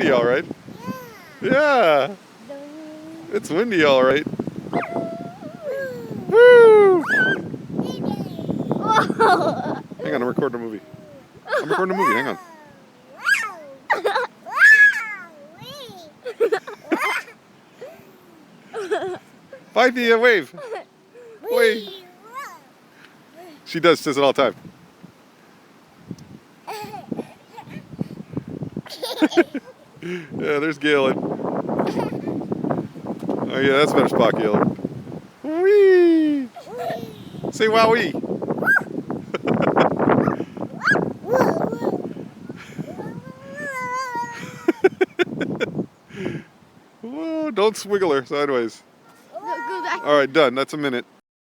windy, all right. Yeah, it's windy, all right. Woo! Whoa. Hang on, I'm recording a movie. I'm recording a movie. Hang on. 5D wave. Wave. She says it all the time. Yeah, there's Galen. Oh yeah, that's a better spot, Galen. Wee. Say wowee. Whoa, don't swiggle her sideways. Go back. All right, done. That's a minute.